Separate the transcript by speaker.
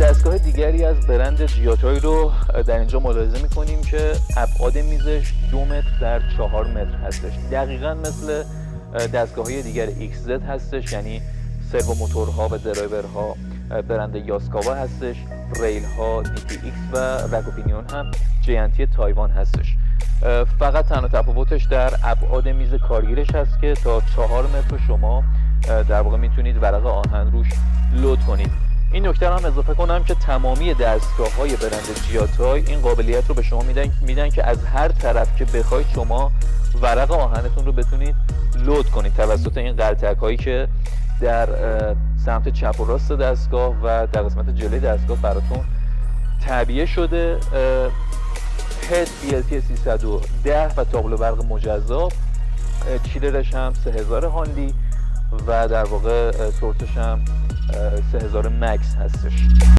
Speaker 1: دستگاه دیگری از برند جیاتای رو در اینجا ملاحظه میکنیم که ابعاد میزش 2 متر در 4 متر هستش. دقیقا مثل دستگاه‌های دیگر XZ هستش، یعنی سرو موتورها و درایورها برند یاسکاوا هستش، ریل ها DTX و رگوپینیون هم جینتی تایوان هستش. فقط تنها تفاوتش در ابعاد میز کارگیرش هست که تا 4 متر شما در واقع میتونید ورق آهن روش لود کنید. این نکته هم اضافه کنم که تمامی دستگاه‌های برند جیاتای این قابلیت رو به شما میدن که از هر طرف که بخواید شما ورق آهنتون رو بتونید لود کنید توسط این قلتک‌هایی که در سمت چپ و راست دستگاه و در قسمت جلوی دستگاه براتون تعبیه شده. هد BLT 310 و تابلو برق مجزا، چیلرش هم 3000 هانلی و در واقع سورتش هم 3000 مکس هستش.